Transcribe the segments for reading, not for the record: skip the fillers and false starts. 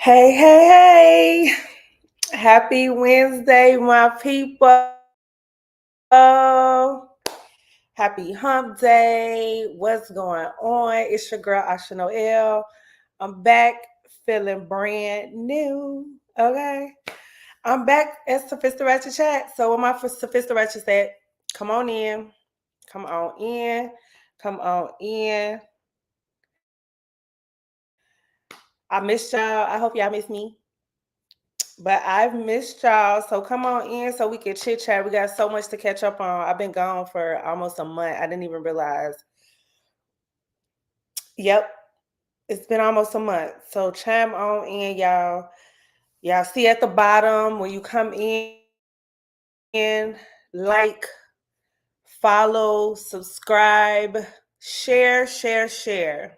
Hey, hey, hey. Happy Wednesday, my people. Happy hump day. What's going on? It's your girl, Asha Noel. I'm back feeling brand new. Okay. I'm back at Sophista Ratchet Chat. So, what my Sophista Ratchet said, come on in. Come on in. Come on in. I missed y'all. I hope y'all miss me. But I've missed y'all. So come on in so we can chit chat. We got so much to catch up on. I've been gone for almost a month. I didn't even realize. Yep. It's been almost a month. So chime on in, y'all. Y'all see at the bottom when you come in, like, follow, subscribe, share, share, share.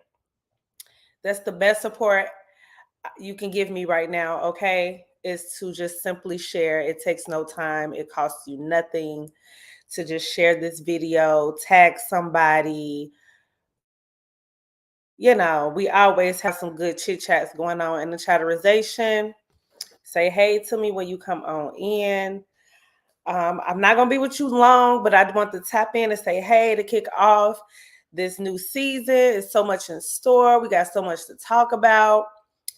That's the best support you can give me right now, okay? Is to just simply share. It takes no time. It costs you nothing to just share this video, tag somebody. You know, we always have some good chit chats going on in the chatterization. Say hey to me when you come on in. I'm not going to be with you long, but I want to tap in and say hey to kick off this new season. It's so much in store. We got so much to talk about.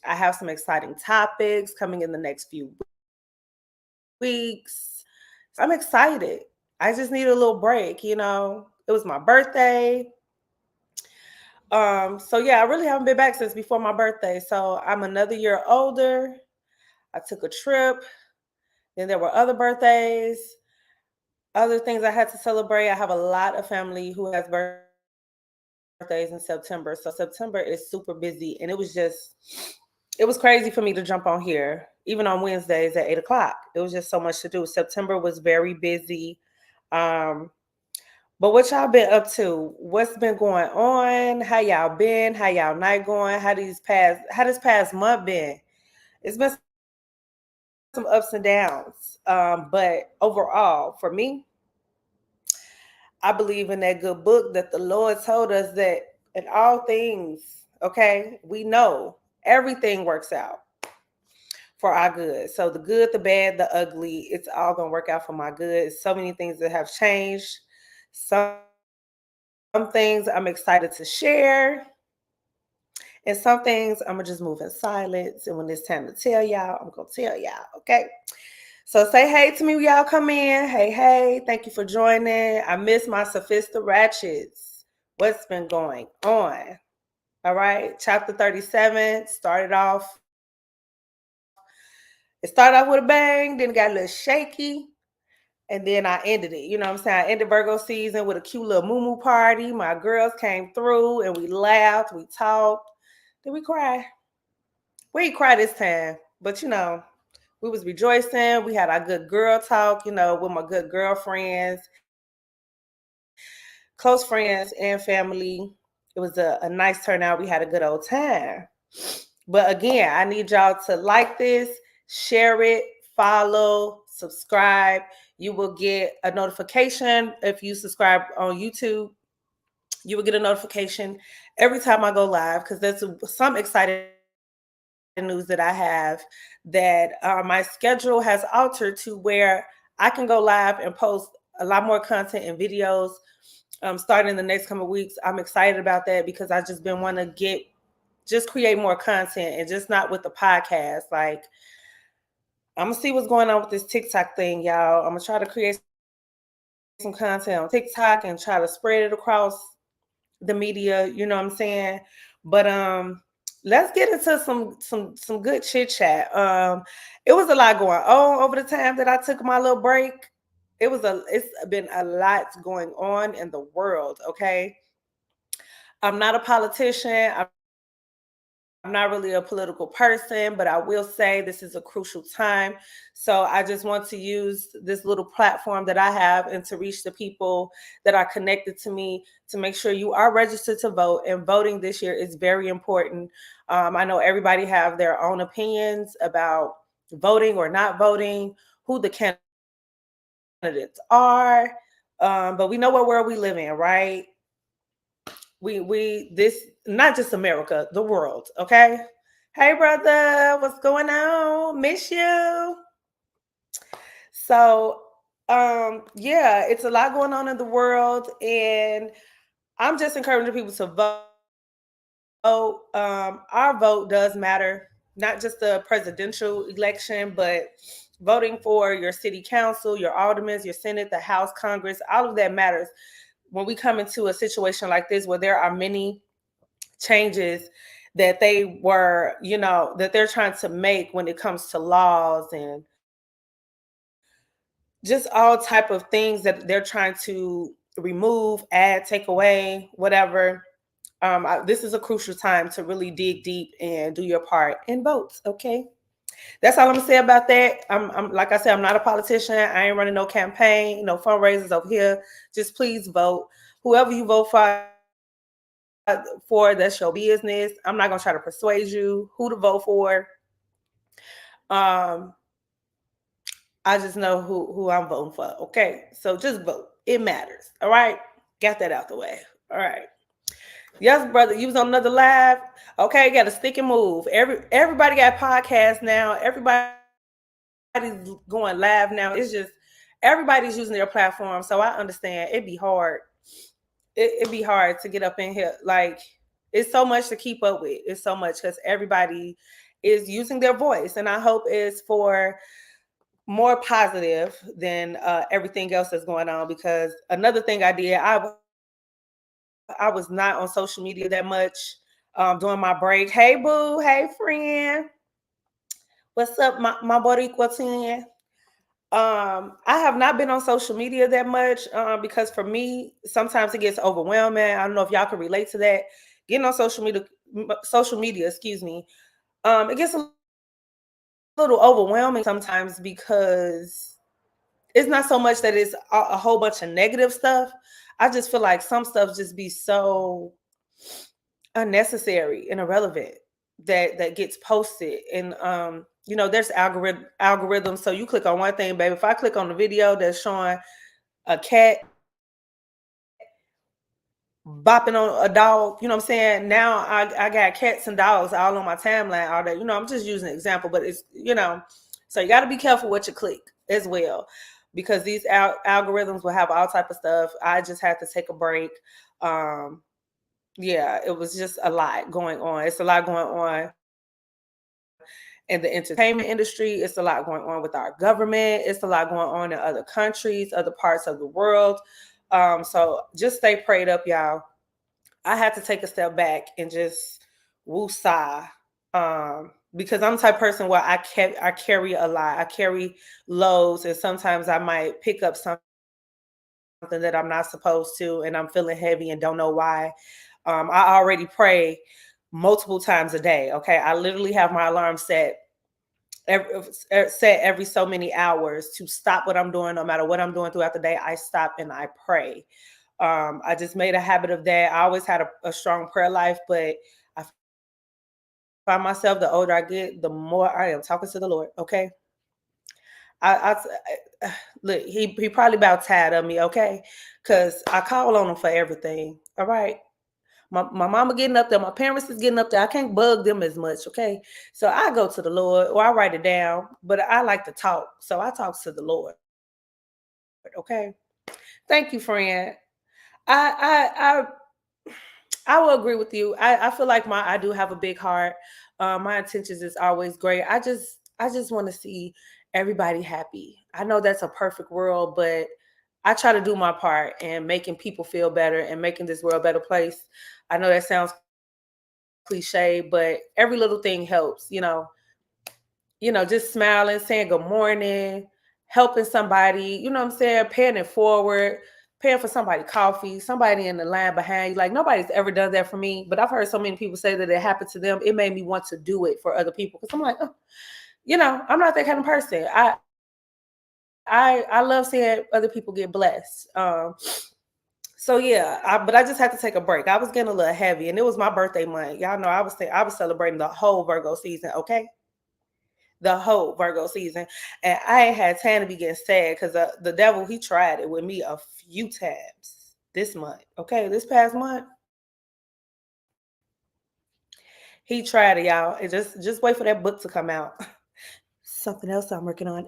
I have some exciting topics coming in the next few weeks. I'm excited. I just need a little break, you know. It was my birthday. So yeah, I really haven't been back since before my birthday. So I'm another year older. I took a trip. Then there were other birthdays, other things I had to celebrate. I have a lot of family who has birthdays in September. So September is super busy. And it was crazy for me to jump on here, even on Wednesdays at 8 o'clock. It was just so much to do. September was very busy. But what y'all been up to? What's been going on? How y'all been? How y'all night going? How this past month been? It's been some ups and downs. But overall, for me, I believe in that good book that the Lord told us that in all things, okay, we know everything works out for our good. So the good, the bad, the ugly, it's all gonna work out for my good. So many things that have changed. Some things I'm excited to share. And some things I'm gonna just move in silence. And when it's time to tell y'all, I'm gonna tell y'all. Okay. So say hey to me when y'all come in. Hey, hey, thank you for joining. I miss my Sophista Ratchets. What's been going on? All right. Chapter 37 started off. It started off with a bang, then it got a little shaky. And then I ended it. You know what I'm saying? I ended Virgo season with a cute little moo party. My girls came through and we laughed, we talked. Did we cry? We ain't cry this time, but you know, we was rejoicing. We had our good girl talk, you know, with my good girlfriends, close friends, and family. It was a nice turnout. We had a good old time. But again, I need y'all to like this, share it, follow, subscribe. You will get a notification if you subscribe on YouTube. You will get a notification every time I go live because there's some exciting news that I have that my schedule has altered to where I can go live and post a lot more content and videos starting in the next couple of weeks. I'm excited about that because I just been want to just create more content and just not with the podcast. Like I'm gonna see what's going on with this TikTok thing, y'all. I'm gonna try to create some content on TikTok and try to spread it across the media, you know what I'm saying? But let's get into some good chit chat. It was a lot going on over the time that I took my little break. It's been a lot going on in the world, okay? I'm not a politician. I'm not really a political person, but I will say this is a crucial time. So I just want to use this little platform that I have and to reach the people that are connected to me to make sure you are registered to vote. And voting this year is very important. I know everybody have their own opinions about voting or not voting, who the candidates are, but we know what world we live in, right? We this not just America, the world, okay? Hey, brother, what's going on? Miss you. So, yeah, it's a lot going on in the world, and I'm just encouraging people to vote. Our vote does matter, not just the presidential election, but voting for your city council, your aldermen, your senate, the House, Congress, all of that matters. When we come into a situation like this where there are many changes that they were, that they're trying to make when it comes to laws and just all type of things that they're trying to remove, add, take away, whatever. This is a crucial time to really dig deep and do your part and vote. Okay, that's all I'm gonna say about that. I'm like I said, I'm not a politician. I ain't running no campaign, no fundraisers over here. Just please vote. Whoever you vote for, that's your business. I'm not gonna try to persuade you who to vote for. Um, I just know who I'm voting for. Okay, so just vote. It matters. All right, got that out the way. All right. Yes, brother, you was on another live. Okay, got to stick and move. Everybody got podcasts now. Everybody's going live now. It's just everybody's using their platform, so I understand it'd be hard. It'd be hard to get up in here. Like it's so much to keep up with. It's so much because everybody is using their voice, and I hope it's for more positive than everything else that's going on. Because another thing I did, I was not on social media that much during my break. Hey, boo. Hey, friend. What's up, my Boricua 10? I have not been on social media that much because for me, sometimes it gets overwhelming. I don't know if y'all can relate to that. Getting on social media, excuse me, it gets a little overwhelming sometimes because it's not so much that it's a whole bunch of negative stuff. I just feel like some stuff just be so unnecessary and irrelevant that gets posted. And there's algorithms. So you click on one thing, baby. If I click on the video that's showing a cat bopping on a dog, you know what I'm saying? Now I got cats and dogs all on my timeline all day. I'm just using an example, but it's so you got to be careful what you click as well, because these algorithms will have all type of stuff. I just had to take a break. Yeah, it was just a lot going on. It's a lot going on in the entertainment industry. It's a lot going on with our government. It's a lot going on in other countries, other parts of the world. So just stay prayed up, y'all. I had to take a step back and just woosah. Because I'm the type of person where I carry a lot. I carry loads, and sometimes I might pick up something that I'm not supposed to, and I'm feeling heavy and don't know why. I already pray multiple times a day. Okay, I literally have my alarm set every so many hours to stop what I'm doing. No matter what I'm doing throughout the day, I stop and I pray. I just made a habit of that. I always had a strong prayer life, but I find myself, the older I get, the more I am talking to the Lord. Okay, I look, he probably about tired of me. Okay, because I call on him for everything. All right. My mama getting up there, my parents is getting up there. I can't bug them as much, okay? So I go to the Lord, or I write it down, but I like to talk. So I talk to the Lord. Okay. Thank you, friend. I I will agree with you. I feel like I do have a big heart. My intentions is always great. I just want to see everybody happy. I know that's a perfect world, but I try to do my part in making people feel better and making this world a better place. I know that sounds cliche, but every little thing helps. Just smiling, saying good morning, helping somebody, you know what I'm saying, paying it forward, paying for somebody coffee, somebody in the line behind you. Like nobody's ever done that for me, but I've heard so many people say that it happened to them. It made me want to do it for other people because I'm like, oh, I'm not that kind of person. I love seeing other people get blessed. So yeah, but I just had to take a break. I was getting a little heavy, and it was my birthday month. Y'all know I was celebrating the whole Virgo season. Okay, the whole Virgo season. And I ain't had time to be getting sad because the devil, he tried it with me a few times this month. Okay, this past month, He tried it, y'all. It just wait for that book to come out. Something else I'm working on.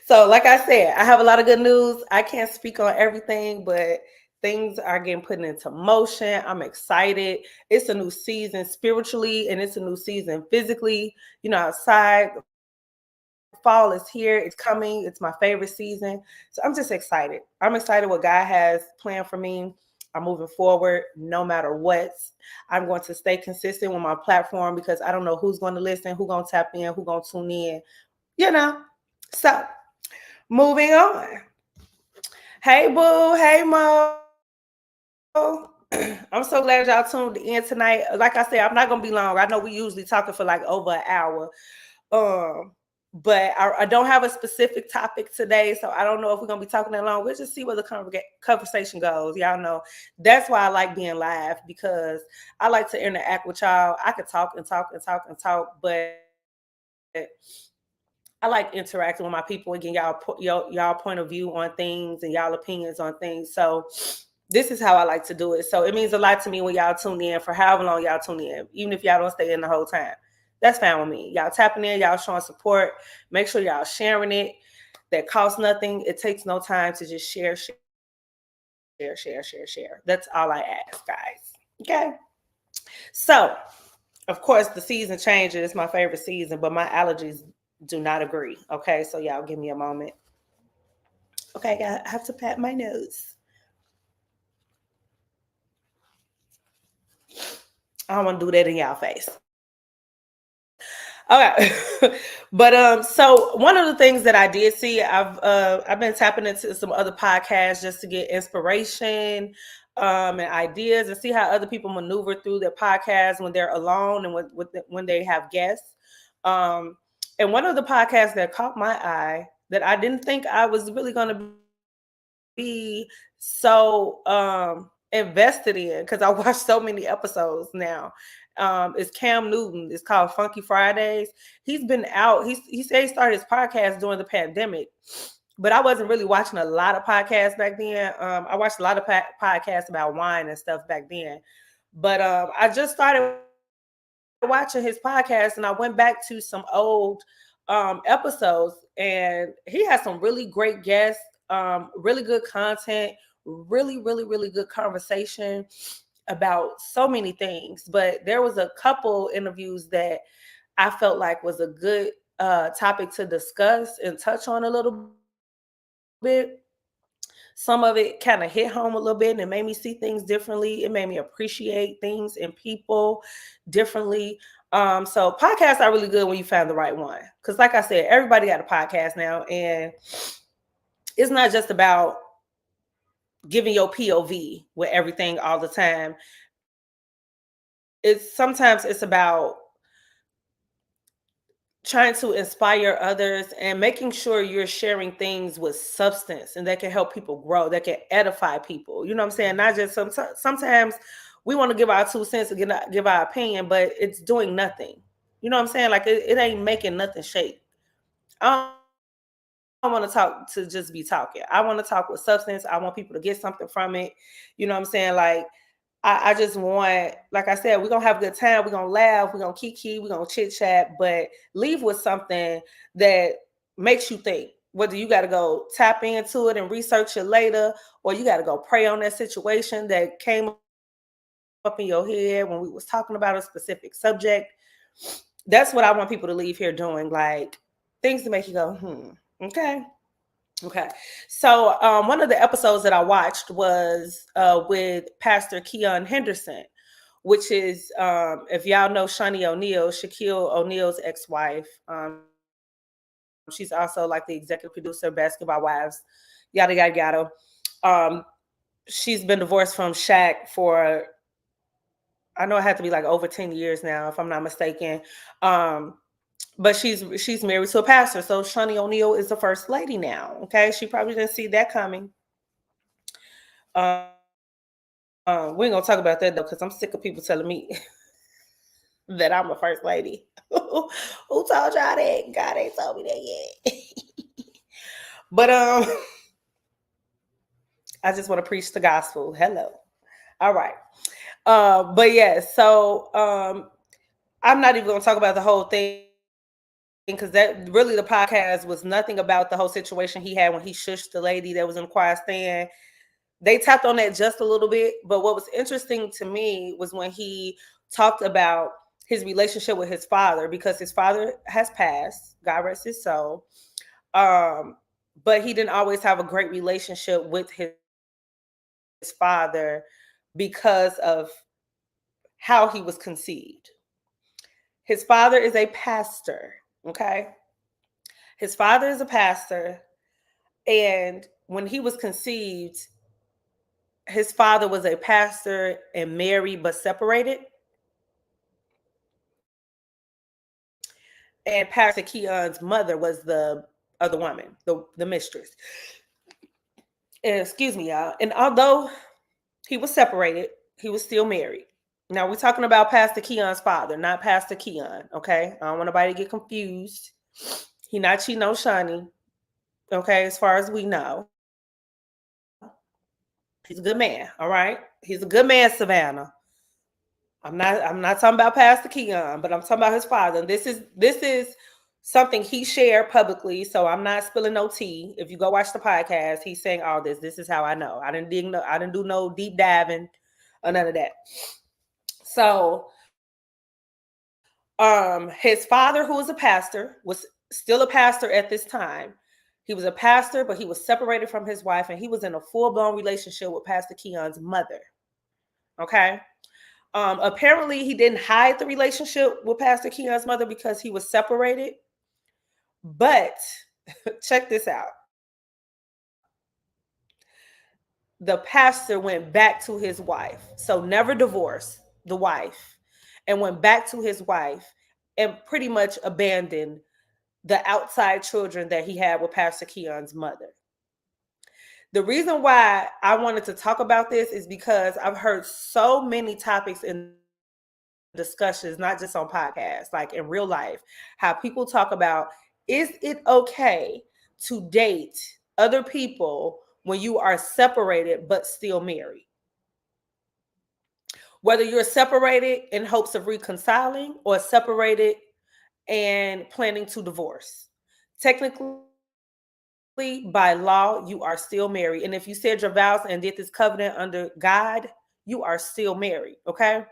So, like I said, I have a lot of good news. I can't speak on everything, but things are getting put into motion. I'm excited. It's a new season spiritually, and it's a new season physically. Outside, fall is here. It's coming. It's my favorite season. So I'm just excited. I'm excited what God has planned for me. I'm moving forward no matter what. I'm going to stay consistent with my platform because I don't know who's going to listen, who's going to tap in, who's going to tune in, So moving on. Hey, boo. Hey, Mo. I'm so glad y'all tuned in tonight. Like I said, I'm not going to be long. I know we usually talking for like over an hour. But I don't have a specific topic today, so I don't know if we're going to be talking that long. We'll just see where the conversation goes. Y'all know that's why I like being live, because I like to interact with y'all. I could talk and talk and talk and talk, but I like interacting with my people and getting y'all point of view on things and y'all opinions on things. So this is how I like to do it. So it means a lot to me when y'all tune in for however long y'all tune in, even if y'all don't stay in the whole time. That's fine with me. Y'all tapping in, y'all showing support. Make sure y'all sharing it. That costs nothing. It takes no time to just share. That's all I ask, guys. Okay. So, of course, the season changes. It's my favorite season, but my allergies do not agree. Okay. So, y'all give me a moment. Okay. I have to pat my nose. I don't want to do that in y'all face. Okay. But so one of the things that I did see, I've been tapping into some other podcasts just to get inspiration and ideas and see how other people maneuver through their podcasts when they're alone and when they have guests. And one of the podcasts that caught my eye that I didn't think I was really going to be so invested in, because I watched so many episodes now. It's Cam Newton. It's called Funky Fridays. He's been out. He said he started his podcast during the pandemic, but I wasn't really watching a lot of podcasts back then. I watched a lot of podcasts about wine and stuff back then, but I just started watching his podcast and I went back to some old episodes, and he has some really great guests, really good content, really good conversation about so many things. But there was a couple interviews that I felt like was a good topic to discuss and touch on a little bit. Some of it kind of hit home a little bit and it made me see things differently. It made me appreciate things and people differently. So podcasts are really good when you find the right one. Because like I said, everybody got a podcast now, and it's not just about giving your POV with everything all the time. Sometimes it's about trying to inspire others and making sure you're sharing things with substance and that can help people grow, that can edify people. You know what I'm saying? Not just sometimes we want to give our 2 cents and give our opinion, but it's doing nothing. You know what I'm saying? Like it ain't making nothing shake. I don't want to talk to just be talking. I want to talk with substance. I want people to get something from it. You know what I'm saying? Like I just want, like I said, we're going to have a good time. We're going to laugh. We're going to kiki. We're going to chit chat, but leave with something that makes you think. Whether you got to go tap into it and research it later, or you got to go pray on that situation that came up in your head when we was talking about a specific subject. That's what I want people to leave here doing. Like things to make you go, okay. Okay. So one of the episodes that I watched was with Pastor Keon Henderson, which is, if y'all know Shaunie O'Neal, Shaquille O'Neal's ex-wife. She's also like the executive producer of Basketball Wives, yada, yada, yada. She's been divorced from Shaq for, I know it had to be like over 10 years now, if I'm not mistaken. But she's married to a pastor. So Shaunie O'Neal is the first lady now. Okay. She probably didn't see that coming. We ain't gonna talk about that though, because I'm sick of people telling me that I'm a first lady. Who told y'all that? God ain't told me that yet. But I just want to preach the gospel. Hello. All right. But yeah, so I'm not even gonna talk about the whole thing because that really the podcast was nothing about the whole situation he had when he shushed the lady that was in the choir stand. They tapped on that just a little bit, but what was interesting to me was when he talked about his relationship with his father, because his father has passed, God rest his soul. But he didn't always have a great relationship with his father because of how he was conceived. His father is a pastor, okay? His father is a pastor, and when he was conceived, his father was a pastor and married but separated. And Pastor Keon's mother was the other woman, the mistress. And excuse me, y'all. And although he was separated, he was still married. Now we're talking about Pastor Keon's father, not Pastor Keon. Okay, I don't want nobody to get confused. He not cheating on Shani. Okay, as far as we know, he's a good man. All right, he's a good man, Savannah. I'm not talking about Pastor Keon, but I'm talking about his father. And this is something he shared publicly, so I'm not spilling no tea. If you go watch the podcast, he's saying all this. This is how I know. I didn't do no deep diving or none of that. So his father, who was a pastor, was still a pastor at this time. He was a pastor, but he was separated from his wife, and he was in a full-blown relationship with Pastor Keon's mother. Okay. Apparently, he didn't hide the relationship with Pastor Keon's mother because he was separated. But check this out. The pastor went back to his wife. So never divorced the wife and went back to his wife and pretty much abandoned the outside children that he had with Pastor Keon's mother. The reason why I wanted to talk about this is because I've heard so many topics in discussions, not just on podcasts, like in real life, how people talk about, is it okay to date other people when you are separated but still married? Whether you're separated in hopes of reconciling or separated and planning to divorce. Technically, by law, you are still married. And if you said your vows and did this covenant under God, you are still married, okay?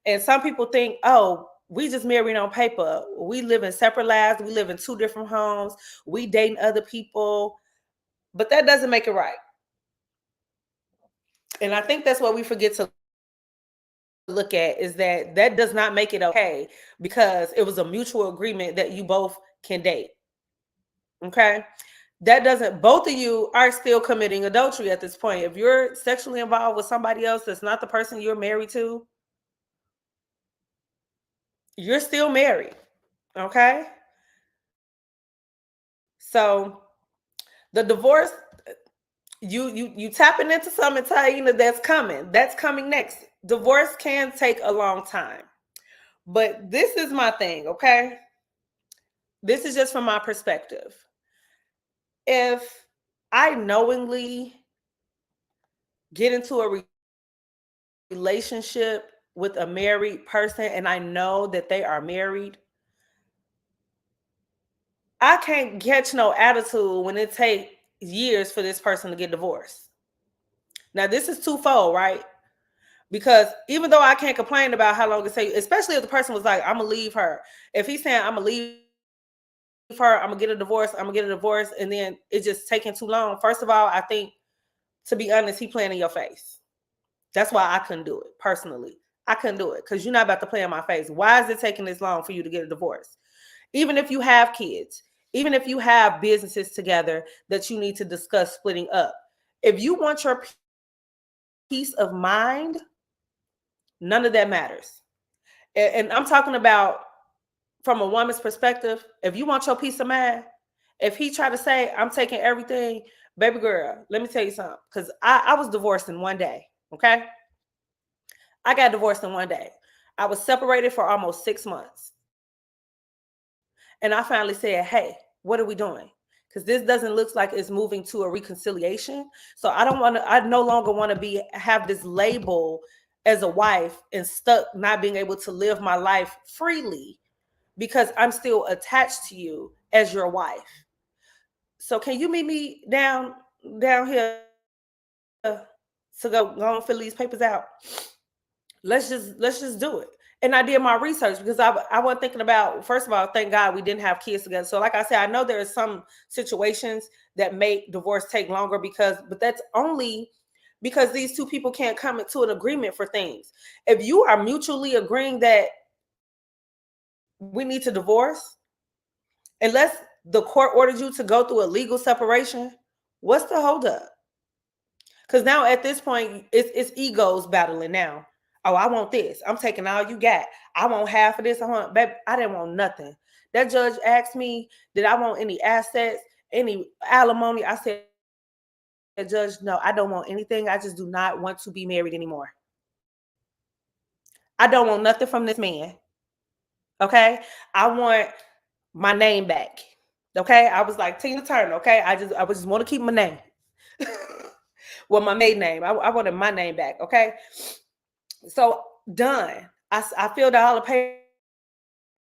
And some people think, oh, we just married on paper. We live in separate lives. We live in two different homes. We dating other people. But that doesn't make it right. And I think that's what we forget to look at, is that that does not make it okay because it was a mutual agreement that you both can date. Okay? That doesn't, both of you are still committing adultery at this point. If you're sexually involved with somebody else that's not the person you're married to, you're still married. Okay? So the divorce, you tapping into something, Taina, that's coming. That's coming next. Divorce can take a long time. But this is my thing, okay? This is just from my perspective. If I knowingly get into a relationship with a married person and I know that they are married, I can't catch no attitude when it takes years for this person to get divorced. Now, this is twofold, right? Because even though I can't complain about how long it takes, especially if the person was like, I'm gonna leave her. If he's saying I'm gonna leave her, I'm gonna get a divorce, and then it's just taking too long. First of all, I think, to be honest, he playing in your face. That's why I couldn't do it personally. I couldn't do it because you're not about to play in my face. Why is it taking this long for you to get a divorce? Even if you have kids, even if you have businesses together that you need to discuss splitting up, if you want your peace of mind, none of that matters. And I'm talking about from a woman's perspective. If you want your peace of mind, if he try to say, I'm taking everything, baby girl, let me tell you something. Because I was divorced in one day, okay? I got divorced in one day. I was separated for almost 6 months. And I finally said, hey, what are we doing? Because this doesn't look like it's moving to a reconciliation. So I no longer want to have this label as a wife and stuck not being able to live my life freely because I'm still attached to you as your wife. So can you meet me down here to go and fill these papers out? Let's just do it. And I did my research because I wasn't thinking about, first of all, thank God we didn't have kids together. So like I said, I know there are some situations that make divorce take longer but that's only because these two people can't come to an agreement for things. If you are mutually agreeing that we need to divorce, unless the court ordered you to go through a legal separation, what's the holdup? Because now at this point, it's egos battling now. Oh, I want this. I'm taking all you got. I want half of this. Baby, I didn't want nothing. That judge asked me, did I want any assets, any alimony? I said, Judge, no, I don't want anything. I just do not want to be married anymore. I don't want nothing from this man. Okay? I want my name back. Okay? I was like Tina Turner. Okay? I just want to keep my name. Well, my maiden name. I wanted my name back. Okay? So done. I filled out all the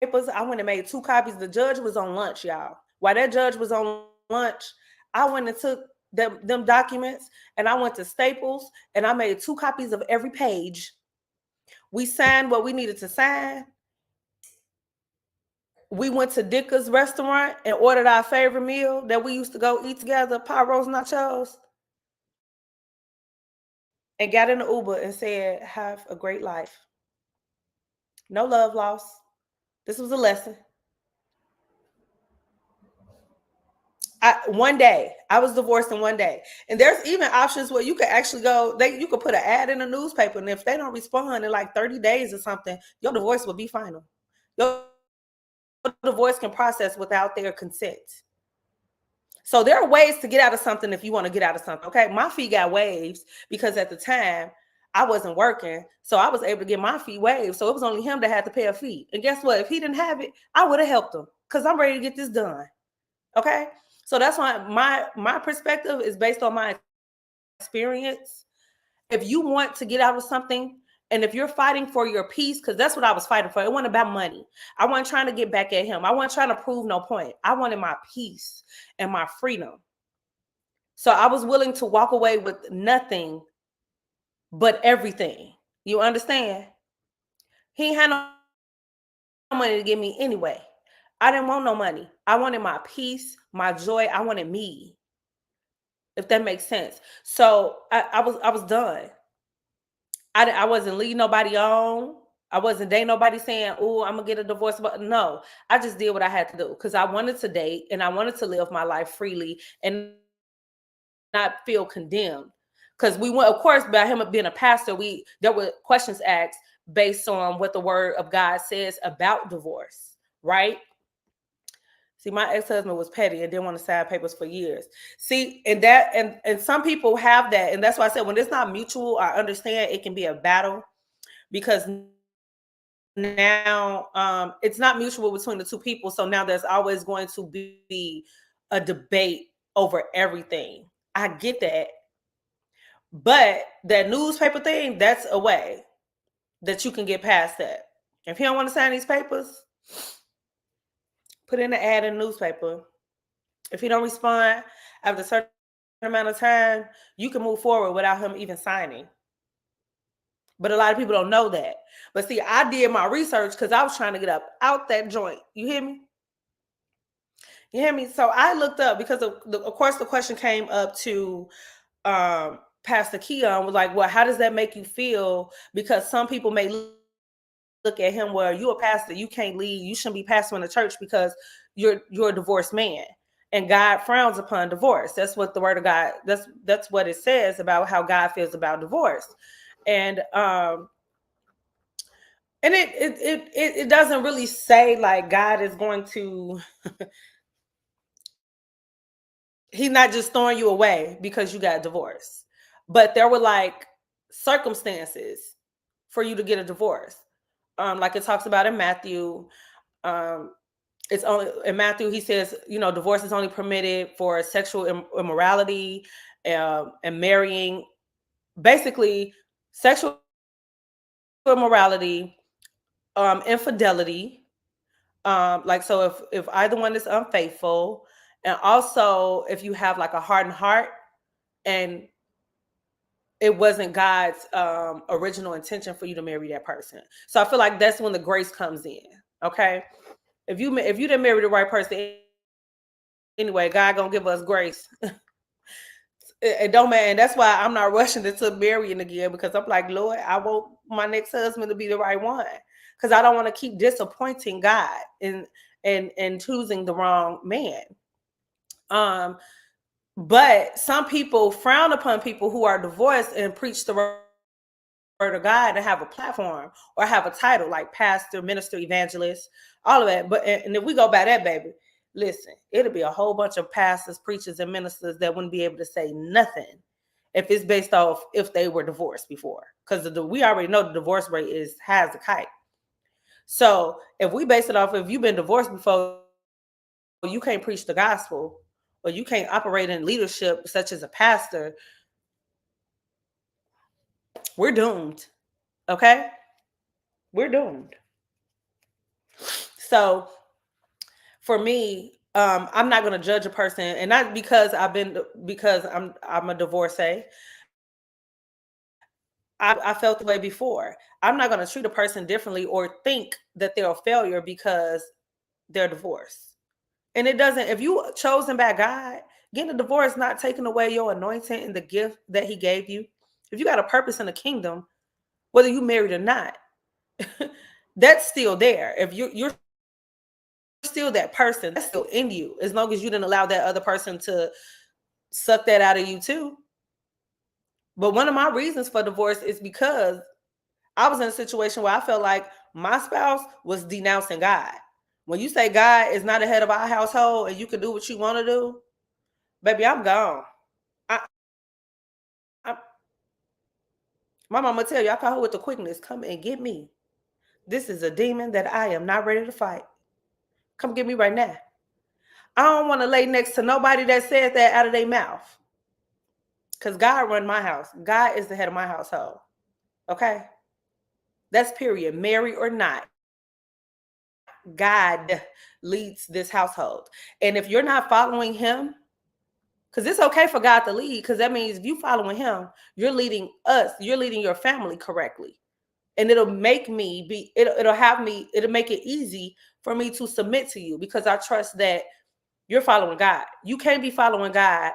papers. I went and made 2 copies. The judge was on lunch, y'all. While that judge was on lunch, I went and took them documents, and I went to Staples and I made 2 copies of every page. We signed what we needed to sign. We went to Dicka's restaurant and ordered our favorite meal that we used to go eat together, pot roast nachos, and got in the Uber and said, have a great life. No love lost. This was a lesson. One day, I was divorced in one day. And there's even options where you could actually go, you could put an ad in the newspaper, and if they don't respond in like 30 days or something, your divorce will be final. Your divorce can process without their consent. So there are ways to get out of something if you want to get out of something. Okay, my fee got waived because at the time I wasn't working, so I was able to get my fee waived. So it was only him that had to pay a fee. And guess what? If he didn't have it, I would have helped him because I'm ready to get this done. Okay, so that's why my perspective is based on my experience. If you want to get out of something, and if you're fighting for your peace, because that's what I was fighting for. It wasn't about money. I wasn't trying to get back at him. I wasn't trying to prove no point. I wanted my peace and my freedom. So I was willing to walk away with nothing but everything. You understand? He had no money to give me anyway. I didn't want no money. I wanted my peace, my joy. I wanted me. If that makes sense. So I was done. I wasn't leading nobody on. I wasn't dating nobody saying, oh, I'm gonna get a divorce. But no, I just did what I had to do because I wanted to date and I wanted to live my life freely and not feel condemned. Because we went, of course, by him being a pastor, there were questions asked based on what the word of God says about divorce, right? See, my ex-husband was petty and didn't want to sign papers for years. See, and some people have that, and that's why I said when it's not mutual, I understand it can be a battle because now it's not mutual between the two people. So now there's always going to be a debate over everything. I get that, but that newspaper thing, that's a way that you can get past that. If he don't want to sign these papers, put in an ad in the newspaper. If he don't respond after a certain amount of time, you can move forward without him even signing. But a lot of people don't know that. But see, I did my research because I was trying to get up out that joint. You hear me? You hear me? So I looked up because of course the question came up to Pastor Keon was like, well, how does that make you feel? Because some people may look at him, well, you're a pastor, you can't lead, you shouldn't be pastoring the church because you're a divorced man. And God frowns upon divorce. That's what the word of God, that's what it says about how God feels about divorce. And it doesn't really say like God is going to he's not just throwing you away because you got divorced. But there were like circumstances for you to get a divorce. Like it talks about in Matthew. It's only in Matthew, he says, divorce is only permitted for sexual immorality and marrying. Basically, sexual immorality, infidelity. Like, so if either one is unfaithful, and also if you have like a hardened heart and it wasn't God's original intention for you to marry that person. So I feel like that's when the grace comes in. Okay, if you didn't marry the right person anyway, God gonna give us grace. It don't matter, and that's why I'm not rushing into marrying again, because I'm like, Lord, I want my next husband to be the right one, because I don't want to keep disappointing God and choosing the wrong man. But some people frown upon people who are divorced and preach the word of God and have a platform or have a title like pastor, minister, evangelist, all of that. But and if we go by that, baby, listen, it'll be a whole bunch of pastors, preachers, and ministers that wouldn't be able to say nothing if it's based off if they were divorced before, because we already know the divorce rate is high as a kite. So if we base it off if you've been divorced before, you can't preach the gospel or you can't operate in leadership such as a pastor, we're doomed. Okay, we're doomed. So for me, I'm not going to judge a person, and not because I'm a divorcee. I felt the way before. I'm not going to treat a person differently or think that they're a failure because they're divorced. And it doesn't. If you chosen by God, getting a divorce not taking away your anointing and the gift that He gave you. If you got a purpose in the kingdom, whether you married or not, that's still there. If you're still that person, that's still in you, as long as you didn't allow that other person to suck that out of you too. But one of my reasons for divorce is because I was in a situation where I felt like my spouse was denouncing God. When you say God is not the head of our household and you can do what you want to do, baby, I'm gone. I, my mama tell you, I call her with the quickness. Come and get me. This is a demon that I am not ready to fight. Come get me right now. I don't want to lay next to nobody that says that out of their mouth. Because God run my house. God is the head of my household. Okay? That's period. Married or not, God leads this household. And if you're not following Him, because it's okay for God to lead, because that means if you following Him, you're leading us, you're leading your family correctly. And it'll make me be, it'll make it easy for me to submit to you, because I trust that you're following God. You can't be following God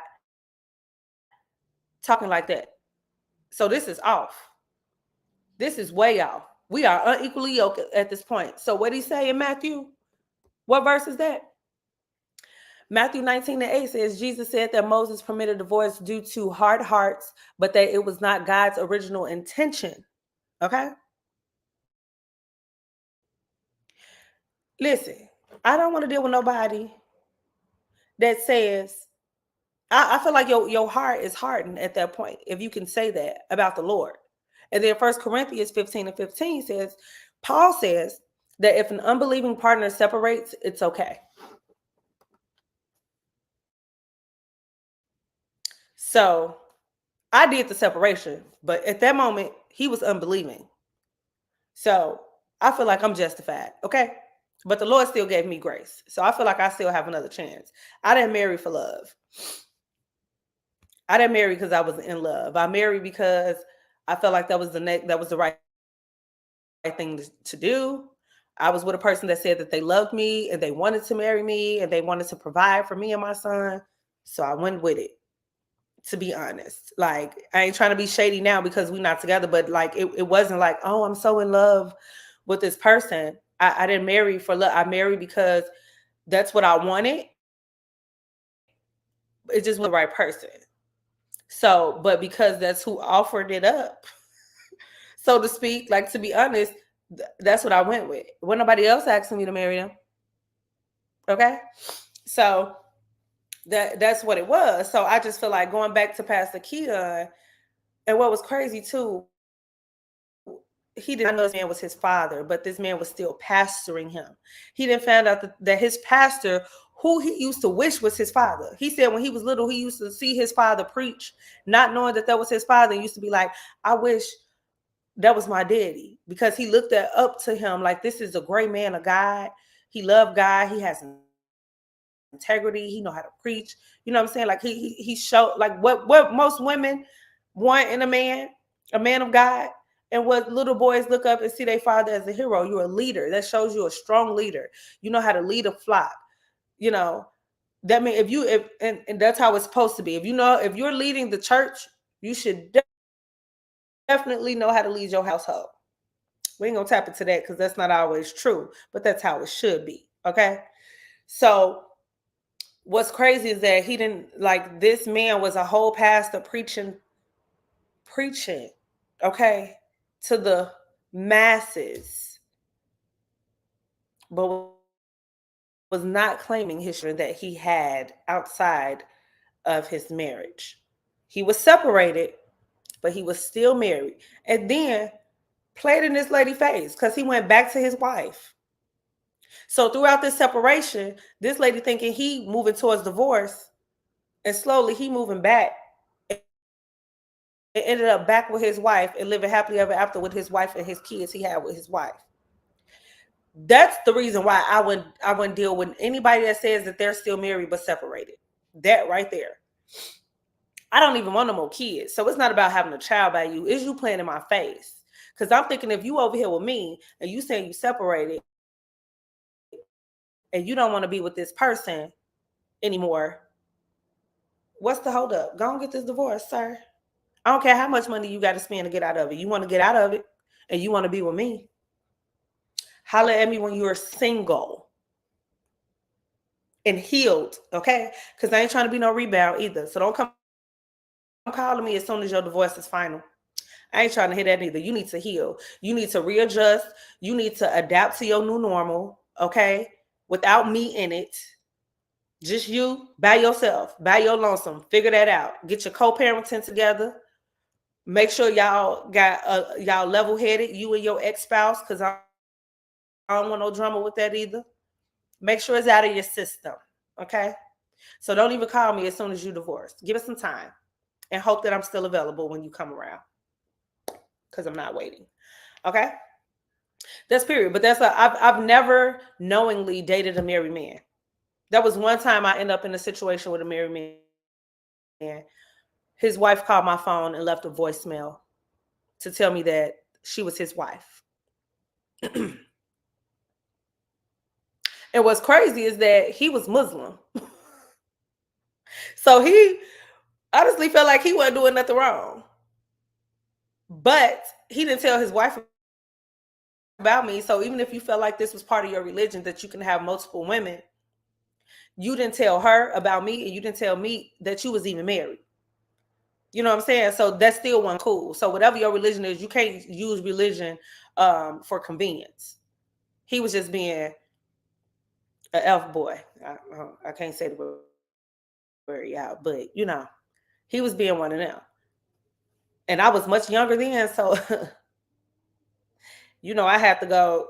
talking like that. So this is off. This is way off. We are unequally yoked at this point. So what he say in Matthew? What verse is that? Matthew 19:8 says, Jesus said that Moses permitted divorce due to hard hearts, but that it was not God's original intention. Okay? Listen, I don't want to deal with nobody that says, I feel like your heart is hardened at that point, if you can say that about the Lord. And then 1 Corinthians 15:15 says, Paul says that if an unbelieving partner separates, it's okay. So I did the separation, but at that moment, he was unbelieving. So I feel like I'm justified, okay? But the Lord still gave me grace. So I feel like I still have another chance. I didn't marry for love. I didn't marry because I was in love. I married because I felt like that was the right thing to do. I was with a person that said that they loved me and they wanted to marry me and they wanted to provide for me and my son. So I went with it, to be honest. Like, I ain't trying to be shady now because we're not together, but like it wasn't like, oh, I'm so in love with this person. I didn't marry for love. I married because that's what I wanted. It just was the right person. So, but because that's who offered it up, so to speak, like, to be honest, that's what I went with. When nobody else asking me to marry them. Okay. So that's what it was. So I just feel like going back to Pastor Keon, and what was crazy too, he didn't know this man was his father, but this man was still pastoring him. He didn't find out that his pastor, who he used to wish was his father. He said when he was little, he used to see his father preach, not knowing that was his father, and used to be like, I wish that was my daddy, because he looked up to him like, this is a great man of God. He loved God. He has integrity. He know how to preach. You know what I'm saying? Like he showed like what most women want in a man of God, and what little boys look up and see their father as a hero. You're a leader. That shows you a strong leader. You know how to lead a flock. You know, that means and that's how it's supposed to be. If you're leading the church, you should definitely know how to lead your household. We ain't gonna tap into that because that's not always true, but that's how it should be. Okay. So what's crazy is that he didn't, like, this man was a whole pastor preaching, okay, to the masses, but was not claiming history that he had outside of his marriage. He was separated, but he was still married. And then played in this lady's face because he went back to his wife. So throughout this separation, this lady thinking he moving towards divorce, and slowly he moving back. It ended up back with his wife and living happily ever after with his wife and his kids he had with his wife. That's the reason why I wouldn't deal with anybody that says that they're still married but separated. That right there. I don't even want no more kids. So it's not about having a child by you. It's you playing in my face. Because I'm thinking, if you over here with me and you saying you separated and you don't want to be with this person anymore, what's the hold up? Go and get this divorce, sir. I don't care how much money you got to spend to get out of it. You want to get out of it and you want to be with me. Holler at me when you're single and healed, okay? Because I ain't trying to be no rebound either. So don't come calling me as soon as your divorce is final. I ain't trying to hear that either. You need to heal. You need to readjust. You need to adapt to your new normal, okay? Without me in it. Just you by yourself, by your lonesome. Figure that out. Get your co-parenting together. Make sure y'all got y'all level-headed, you and your ex-spouse, because I don't want no drama with that either. Make sure it's out of your system, okay? So don't even call me as soon as you divorced. Give it some time and hope that I'm still available when you come around, because I'm not waiting, okay? That's period. But I've never knowingly dated a married man. That was one time I ended up in a situation with a married man. His wife called my phone and left a voicemail to tell me that she was his wife. And what's crazy is that he was Muslim. So he honestly felt like he wasn't doing nothing wrong. But he didn't tell his wife about me. So even if you felt like this was part of your religion, that you can have multiple women, you didn't tell her about me, and you didn't tell me that you was even married. You know what I'm saying? So that's still one cool. So whatever your religion is, you can't use religion for convenience. He was just being an elf boy. I can't say the word out, but you know, he was being one of them. And I was much younger then, so you know, I had to go.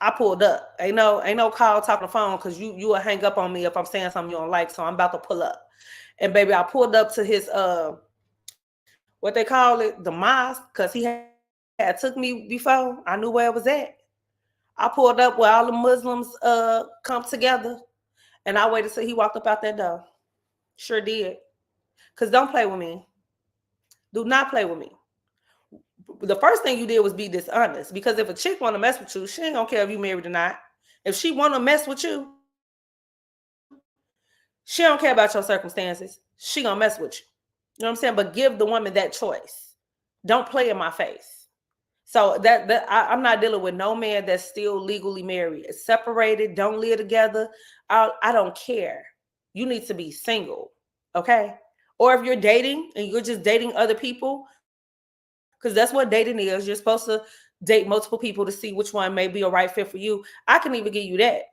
I pulled up. Ain't no call talking the phone, because you will hang up on me if I'm saying something you don't like. So I'm about to pull up. And baby, I pulled up to his what they call it, the mosque, because he had took me before. I knew where it was at. I pulled up where all the Muslims come together, and I waited till he walked up out that door. Sure did. Because don't play with me. Do not play with me. The first thing you did was be dishonest, because if a chick want to mess with you, she ain't gonna care if you married or not. If she want to mess with you, she don't care about your circumstances. She gonna mess with you. You know what I'm saying? But give the woman that choice. Don't play in my face. So I'm not dealing with no man that's still legally married. It's separated, don't live together. I don't care. You need to be single, okay? Or if you're dating and you're just dating other people, because that's what dating is. You're supposed to date multiple people to see which one may be a right fit for you. I can even give you that.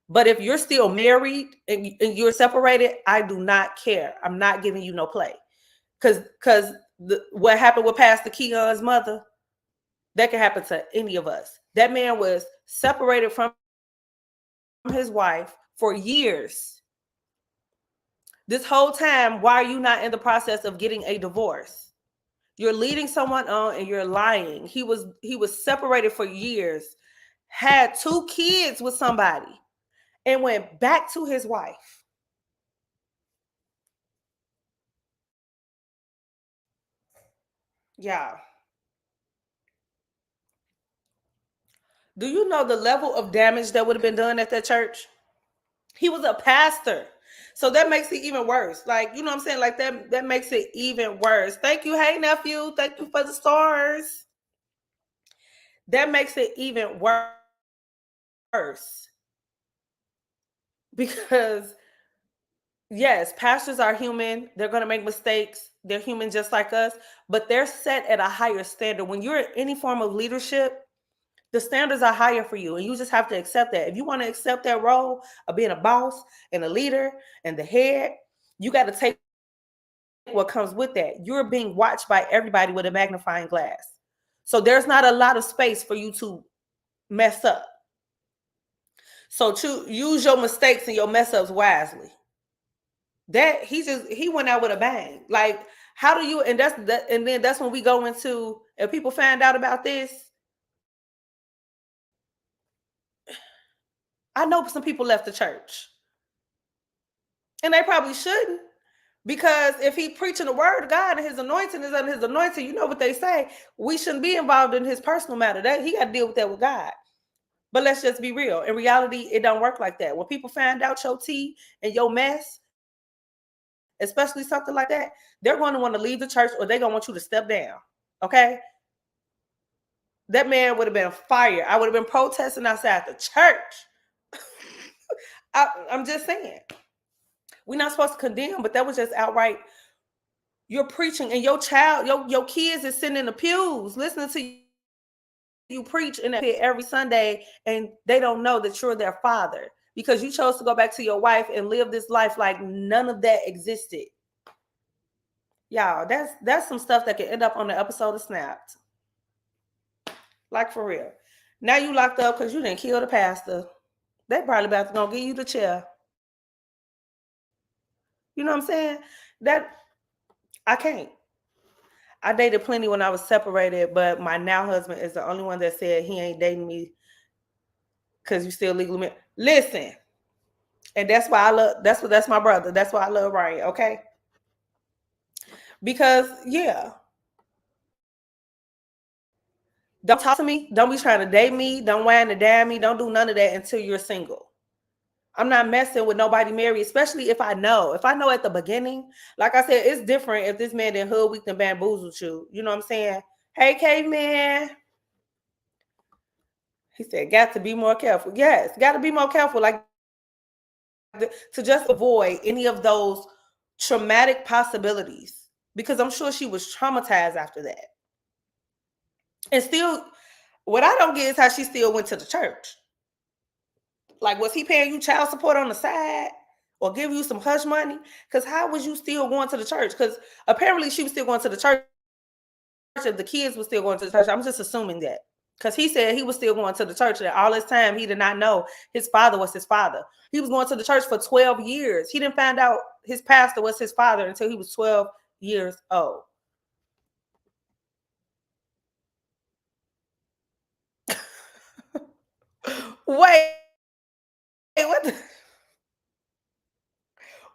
But if you're still married and you're separated, I do not care. I'm not giving you no play. Because what happened with Pastor Keon's mother, that can happen to any of us. That man was separated from his wife for years. This whole time, why are you not in the process of getting a divorce? You're leading someone on and you're lying. He was separated for years, had 2 kids with somebody, and went back to his wife. Yeah. Do you know the level of damage that would have been done at that church? He was a pastor. So that makes it even worse. Like, you know what I'm saying? Like that makes it even worse. Thank you. Hey, nephew. Thank you for the stars. That makes it even worse. Because yes, pastors are human. They're going to make mistakes. They're human just like us, but they're set at a higher standard. When you're in any form of leadership, the standards are higher for you, and you just have to accept that. If you want to accept that role of being a boss and a leader and the head, you got to take what comes with that. You're being watched by everybody with a magnifying glass. So there's not a lot of space for you to mess up. So use your mistakes and your mess ups wisely. That he went out with a bang. Like, how do you, and then that's when we go into, if people find out about this, I know some people left the church. And they probably shouldn't. Because if he preaching the word of God and his anointing is under his anointing, you know what they say. We shouldn't be involved in his personal matter. That he got to deal with that with God. But let's just be real. In reality, it don't work like that. When people find out your tea and your mess, especially something like that, they're going to want to leave the church, or they're going to want you to step down. Okay? That man would have been fired. I would have been protesting outside the church. I'm just saying. We're not supposed to condemn, but that was just outright. You're preaching, and your child, your kids is sitting in the pews listening to you preach in that pit every Sunday, and they don't know that you're their father because you chose to go back to your wife and live this life like none of that existed. Y'all, that's some stuff that can end up on the episode of Snapped. Like, for real. Now you locked up because you didn't kill the pastor. They probably about to gonna give you the chair. You know what I'm saying? That I can't. I dated plenty when I was separated, but my now husband is the only one that said he ain't dating me because you still legally married. Listen, and that's why I love. That's my brother. That's why I love Ryan. Okay, because yeah, don't talk to me. Don't be trying to date me. Don't whine and dine me. Don't do none of that until you're single. I'm not messing with nobody married, especially if I know. If I know at the beginning, like I said, it's different if this man in hoodwinked and bamboozled you. You know what I'm saying? Hey, caveman. He said, got to be more careful. Yes, got to be more careful. Like, to just avoid any of those traumatic possibilities. Because I'm sure she was traumatized after that. And still, what I don't get is how she still went to the church. Like, was he paying you child support on the side or give you some hush money? Because how was you still going to the church? Because apparently she was still going to the church if the kids were still going to the church. I'm just assuming that. Because he said he was still going to the church, and all this time he did not know his father was his father. He was going to the church for 12 years. He didn't find out his pastor was his father until he was 12 years old. Wait,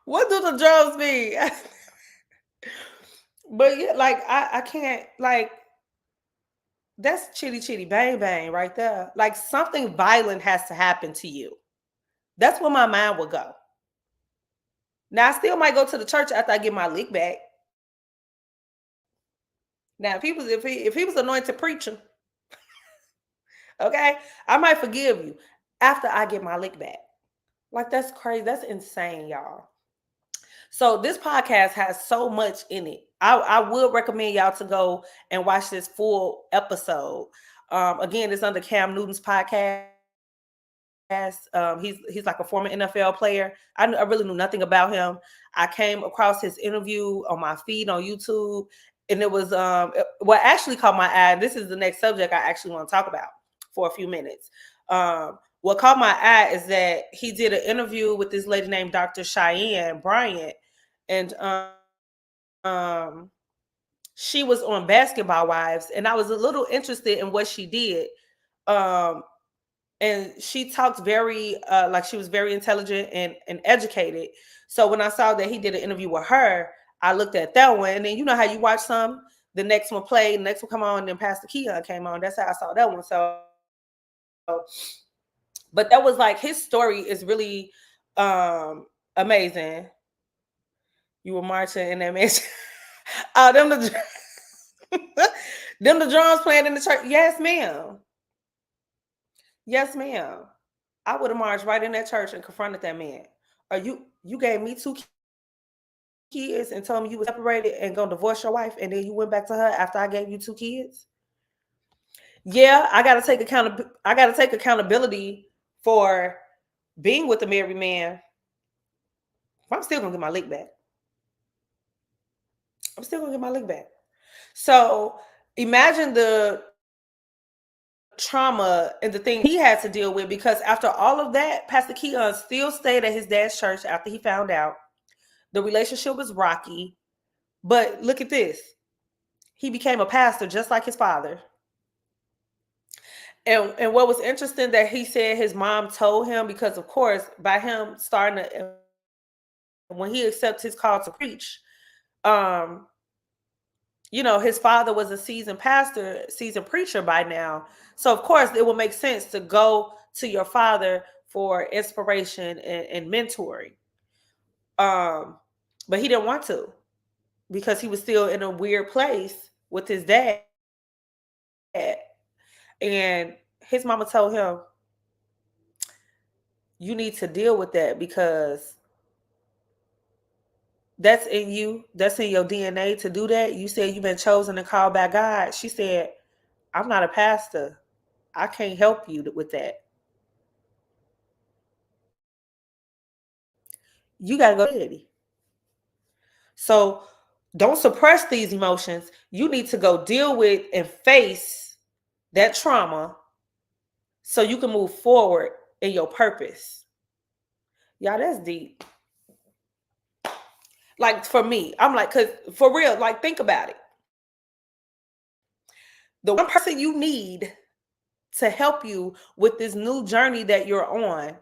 what do the drums mean? But yeah, like I can't, like, that's chitty chitty bang bang right there. Like, something violent has to happen to you. That's where my mind would go. Now I still might go to the church after I get my lick back. Now if he was anointed preacher, okay, I might forgive you after I get my lick back. Like, that's crazy. That's insane, y'all. So this podcast has so much in it. I would recommend y'all to go and watch this full episode. Again, it's under Cam Newton's podcast. He's like a former NFL player. I really knew nothing about him. I came across his interview on my feed on YouTube, and it was what actually caught my eye. This is the next subject I actually want to talk about for a few minutes. What caught my eye is that he did an interview with this lady named Dr. Cheyenne Bryant, and she was on Basketball Wives, and I was a little interested in what she did. And she talked very like she was very intelligent and educated. So when I saw that he did an interview with her, I looked at that one, and then you know how you watch some, the next one played, the next one come on, and then Pastor Keon came on. That's how I saw that one. So, but that was like his story is really amazing. You were marching in that mansion. Oh, them the them the drums playing in the church. Yes, ma'am. Yes, ma'am. I would have marched right in that church and confronted that man. Or you gave me 2 kids and told me you were separated and gonna divorce your wife, and then you went back to her after I gave you 2 kids. Yeah, I gotta take accountability for being with a married man. I'm still gonna get my lick back. I'm still gonna get my lick back. So imagine the trauma and the thing he had to deal with, because after all of that, Pastor Keon still stayed at his dad's church after he found out. The relationship was rocky, but look at this. He became a pastor just like his father. And what was interesting that he said his mom told him, because of course, by him starting to, when he accepts his call to preach, you know, his father was a seasoned pastor, seasoned preacher by now. So of course it will make sense to go to your father for inspiration and mentoring. But he didn't want to, because he was still in a weird place with his dad. And his mama told him, you need to deal with that, because that's in you. That's in your DNA to do that. You said you've been chosen and called by God. She said, I'm not a pastor. I can't help you with that. You got to go to daddy. So don't suppress these emotions. You need to go deal with and face that trauma so you can move forward in your purpose. Y'all, that's deep. Like for me, I'm like, because for real, like think about it. The one person you need to help you with this new journey that you're on,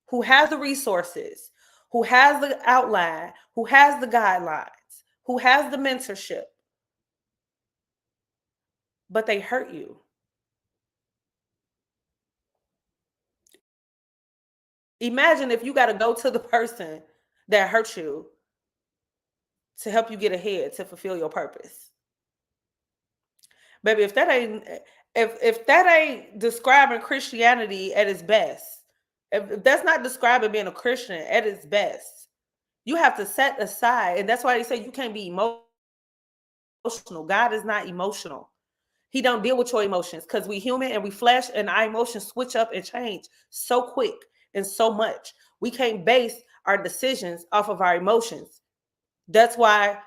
who has the resources, who has the outline, who has the guidelines, who has the mentorship, but they hurt you. Imagine if you got to go to the person that hurt you to help you get ahead to fulfill your purpose. Baby, if that ain't describing Christianity at its best, if that's not describing being a Christian at its best, you have to set aside, and that's why they say you can't be emotional. God is not emotional. He don't deal with your emotions, because we human and we flesh, and our emotions switch up and change so quick and so much. We can't base our decisions off of our emotions. That's why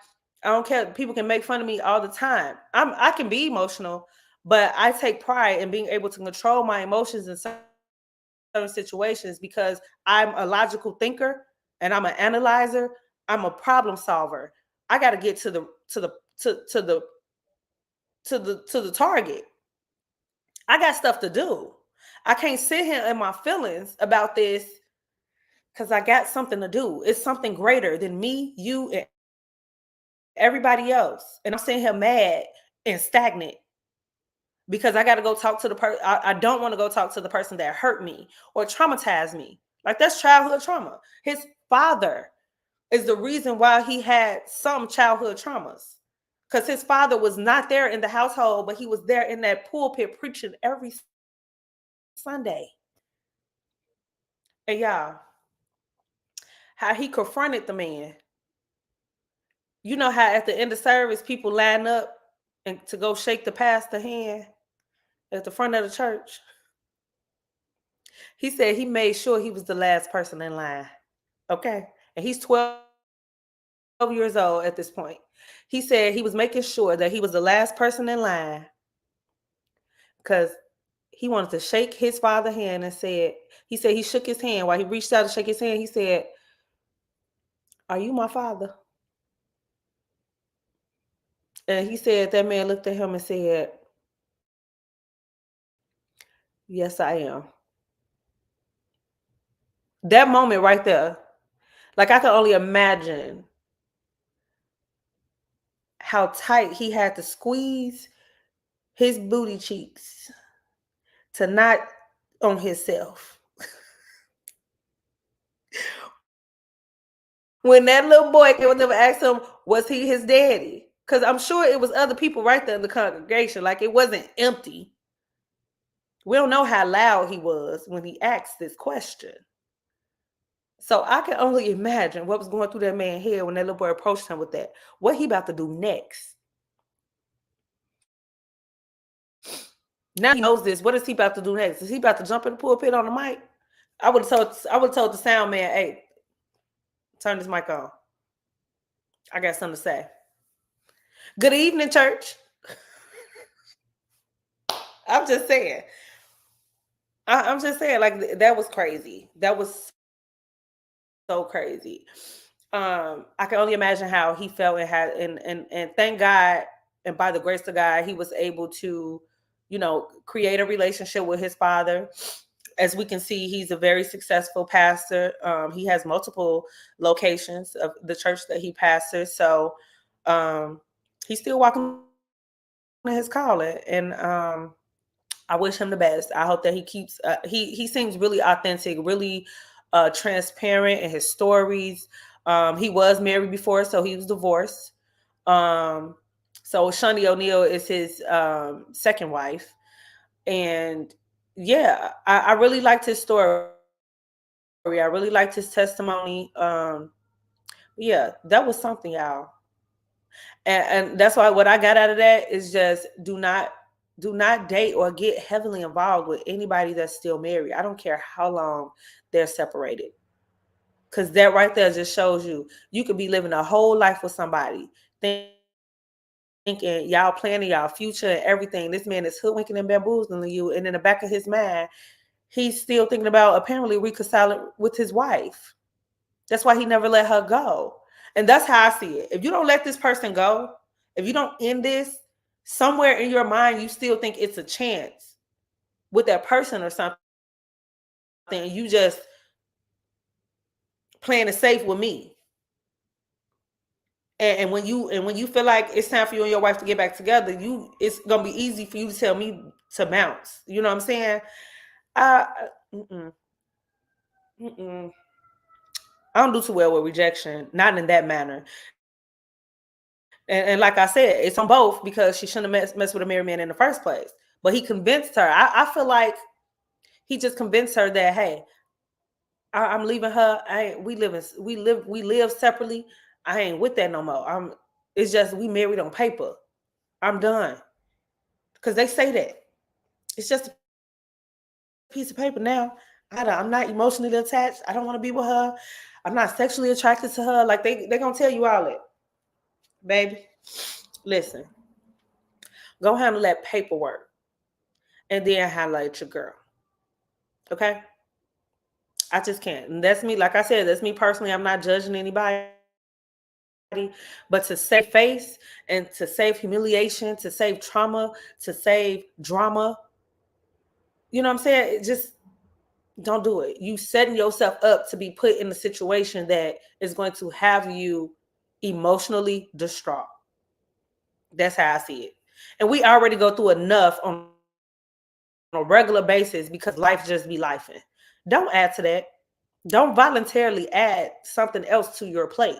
I don't care. People can make fun of me all the time. I can be emotional, but I take pride in being able to control my emotions in certain situations, because I'm a logical thinker and I'm an analyzer. I'm a problem solver. I got to get to the target. I got stuff to do. I can't sit here in my feelings about this, because I got something to do. It's something greater than me, you, and everybody else. And I'm sitting here mad and stagnant because I got to go talk to the person. I don't want to go talk to the person that hurt me or traumatized me. Like, that's childhood trauma. His father is the reason why he had some childhood traumas, because his father was not there in the household, but he was there in that pulpit preaching every Sunday. And y'all, how he confronted the man. You know how at the end of service, people line up and to go shake the pastor hand at the front of the church. He said he made sure he was the last person in line. Okay. And he's 12 years old at this point. He said he was making sure that he was the last person in line, because he wanted to shake his father's hand, and he said he shook his hand. While he reached out to shake his hand, he said, "Are you my father?" And he said that man looked at him and said, "Yes, I am." That moment right there, like I can only imagine how tight he had to squeeze his booty cheeks to not on himself. When that little boy came up and asked him, was he his daddy? Because I'm sure it was other people right there in the congregation. Like it wasn't empty. We don't know how loud he was when he asked this question. So I can only imagine what was going through that man's head when that little boy approached him with that. What he about to do next? Now he knows this. What is he about to do next? Is he about to jump in the pulpit on the mic? I would have told the sound man, hey, turn this mic on. I got something to say. Good evening, church. I'm just saying. I'm just saying, like that was crazy. That was so crazy. I can only imagine how he felt and had and thank God, and by the grace of God, he was able to, create a relationship with his father. As we can see, he's a very successful pastor. He has multiple locations of the church that he pastors. So he's still walking in his calling, and I wish him the best. I hope that he keeps. He seems really authentic, really transparent in his stories. He was married before, so he was divorced. So Shaunie O'Neal is his second wife, and yeah, I really liked his story. I really liked his testimony. Yeah, that was something, y'all. And that's why what I got out of that is just do not date or get heavily involved with anybody that's still married. I don't care how long they're separated. Because that right there just shows you could be living a whole life with somebody, thinking y'all planning y'all future and everything. This man is hoodwinking and bamboozling you. And in the back of his mind, he's still thinking about apparently reconciling with his wife. That's why he never let her go. And that's how I see it. If you don't let this person go, if you don't end this, somewhere in your mind, you still think it's a chance with that person or something. You just playing it safe with me. And when you feel like it's time for you and your wife to get back together, it's gonna be easy for you to tell me to bounce. You know what I'm saying? Mm-mm, mm-mm. I don't do too well with rejection, not in that manner. And like I said, it's on both because she shouldn't have messed with a married man in the first place. But he convinced her. I feel like he just convinced her that, hey, I'm leaving her. We live separately. I ain't with that no more. It's just we married on paper. I'm done. Because they say that. It's just a piece of paper now. I'm not emotionally attached. I don't want to be with her. I'm not sexually attracted to her. Like they're gonna tell you all that. Baby, listen. Go handle that paperwork and then highlight your girl. Okay? I just can't. And that's me. Like I said, that's me personally. I'm not judging anybody. But to save face and to save humiliation, to save trauma, to save drama, you know what I'm saying? Just don't do it. You setting yourself up to be put in a situation that is going to have you emotionally distraught. That's how I see it. And we already go through enough on a regular basis because life just be lifing. Don't add to that. Don't voluntarily add something else to your plate.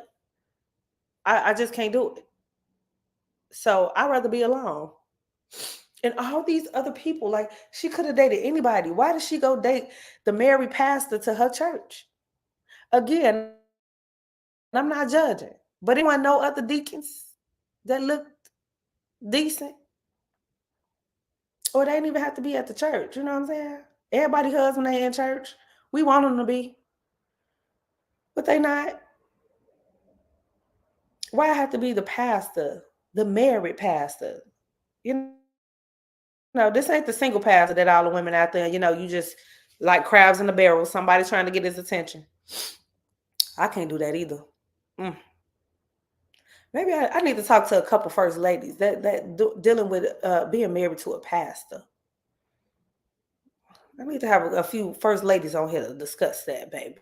I just can't do it. So I'd rather be alone. And all these other people, like she could have dated anybody. Why did she go date the married pastor to her church? Again, I'm not judging. But anyone know other deacons that looked decent? Or they didn't even have to be at the church. You know what I'm saying? Everybody husband they in church. We want them to be. But they not. Why have to be the pastor, the married pastor? You know, this ain't the single pastor that all the women out there, you just like crabs in a barrel, somebody trying to get his attention. I can't do that either. Mm. Maybe I need to talk to a couple first ladies dealing with being married to a pastor. I need to have a few first ladies on here to discuss that, baby.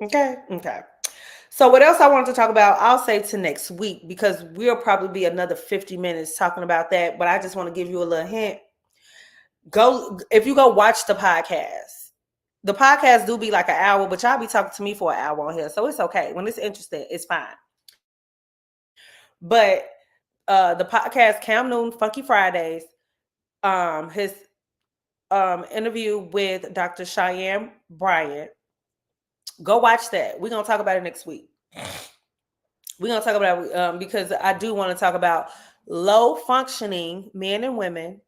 Okay. Okay. So what else I wanted to talk about, I'll say to next week because we'll probably be another 50 minutes talking about that. But I just want to give you a little hint. If you go watch the podcast. The podcast do be like an hour, but y'all be talking to me for an hour on here. So it's okay. When it's interesting, it's fine. But the podcast Cam Newton, Funky Fridays, his interview with Dr. Cheyenne Bryant. Go watch that. We're gonna talk about it next week. We're gonna talk about it because I do want to talk about low functioning men and women.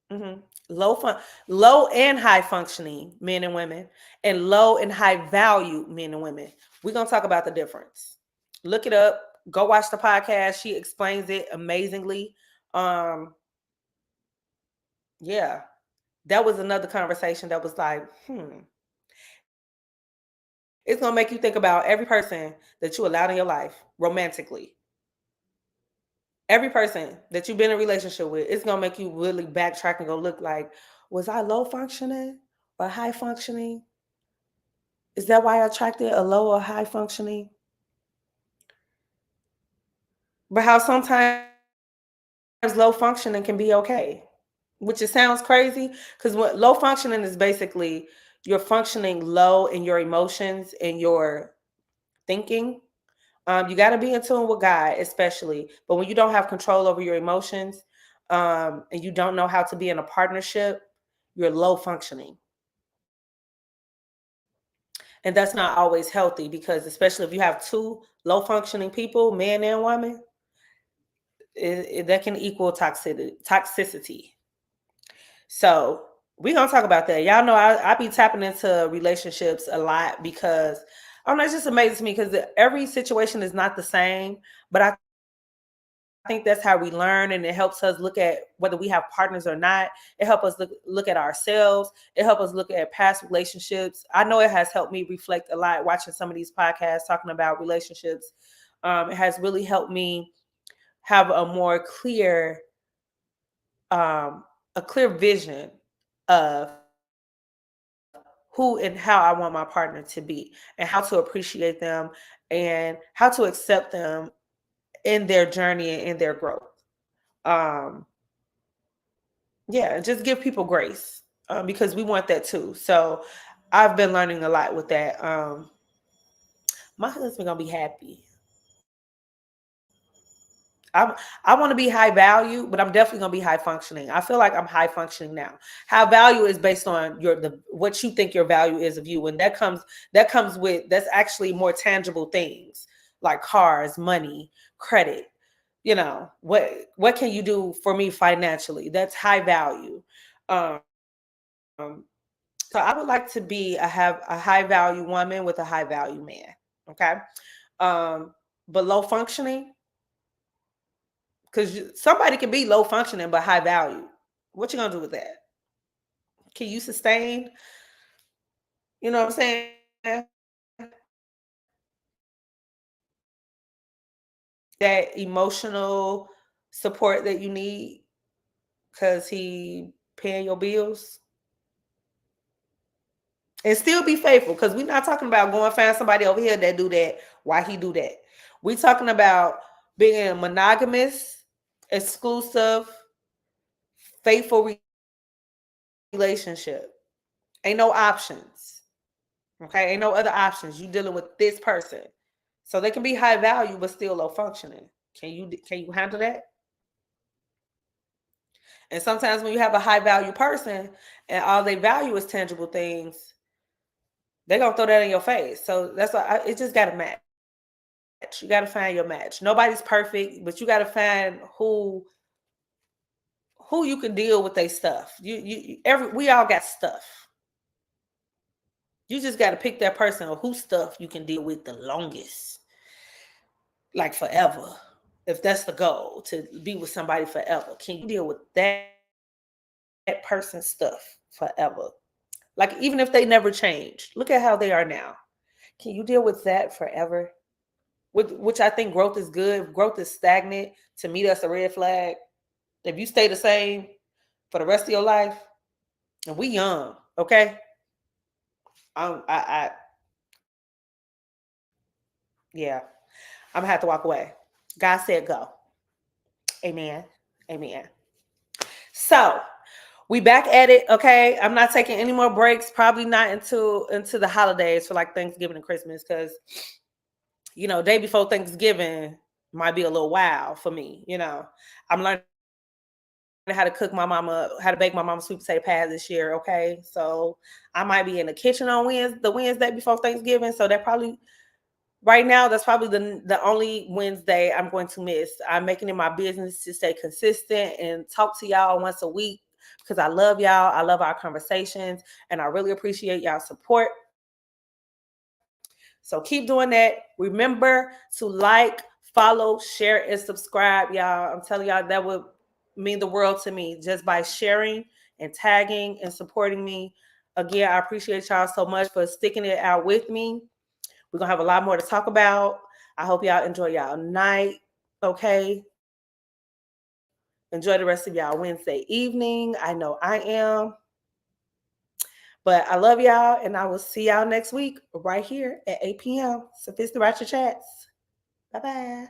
Mm-hmm. Low and high functioning men and women, and low and high value men and women. We're gonna talk about the difference. Look it up. Go watch the podcast. She explains it amazingly. Yeah, that was another conversation that was like, it's gonna make you think about every person that you allowed in your life romantically. Every person that you've been in a relationship with, it's gonna make you really backtrack and go look like, was I low functioning or high functioning? Is that why I attracted a low or high functioning? But how sometimes low functioning can be okay, which it sounds crazy because what low functioning is basically you're functioning low in your emotions and your thinking. You got to be in tune with God, especially. But when you don't have control over your emotions and you don't know how to be in a partnership, you're low functioning. And that's not always healthy because, especially if you have two low functioning people, man and woman, that can equal toxicity. So we're going to talk about that. Y'all know I be tapping into relationships a lot because I don't know, it's just amazing to me because every situation is not the same, but I think that's how we learn, and it helps us look at whether we have partners or not. It helps us look at ourselves. It helps us look at past relationships. I know it has helped me reflect a lot watching some of these podcasts talking about relationships. It has really helped me have a more a clear vision of who and how I want my partner to be and how to appreciate them and how to accept them in their journey and in their growth. Um, Yeah, just give people grace because we want that too. So I've been learning a lot with that. My husband gonna be happy. I'm, I want to be high value, but I'm definitely gonna be high functioning. I feel like I'm high functioning now. High value is based on what you think your value is of you, and that comes with that's actually more tangible things like cars, money, credit. What can you do for me financially? That's high value. Um, So I would like to have a high value woman with a high value man. Okay. Um, but low functioning, because somebody can be low functioning but high value. What you gonna do with that? Can you sustain? You know what I'm saying? That emotional support that you need because he paying your bills and still be faithful. Because we're not talking about going find somebody over here that do that. Why he do that? We talking about being a monogamous, exclusive, faithful relationship. Ain't no options. Okay, ain't no other options. You dealing with this person, so they can be high value but still low functioning. Can you handle that? And sometimes when you have a high value person and all they value is tangible things, they're gonna throw that in your face. So that's why it just got to match. You got to find your match. Nobody's perfect, but you got to find who you can deal with their stuff. We all got stuff. You just got to pick that person or whose stuff you can deal with the longest, like forever. If that's the goal, to be with somebody forever, can you deal with that person's stuff forever? Like, even if they never change, look at how they are now. Can you deal with that forever? Which I think growth is good. Growth is stagnant. To me, that's a red flag. If you stay the same for the rest of your life, and we young, okay? Yeah, I'm gonna have to walk away. God said go. Amen. Amen. So we back at it, okay? I'm not taking any more breaks. Probably not into the holidays for like Thanksgiving and Christmas, because day before Thanksgiving might be a little wild for me. I'm learning how to how to bake my mama's sweet potato pies this year. Okay, so I might be in the kitchen on the Wednesday before Thanksgiving. So that probably right now, that's probably the only Wednesday I'm going to miss. I'm making it my business to stay consistent and talk to y'all once a week because I love y'all. I love our conversations, and I really appreciate y'all support. So keep doing that. Remember to like, follow, share, and subscribe, y'all. I'm telling y'all that would mean the world to me just by sharing and tagging and supporting me. Again, I appreciate y'all so much for sticking it out with me. We're going to have a lot more to talk about. I hope y'all enjoy y'all night. Okay. Enjoy the rest of y'all Wednesday evening. I know I am. But I love y'all, and I will see y'all next week right here at 8 p.m. Sophisticated Chats. Bye-bye.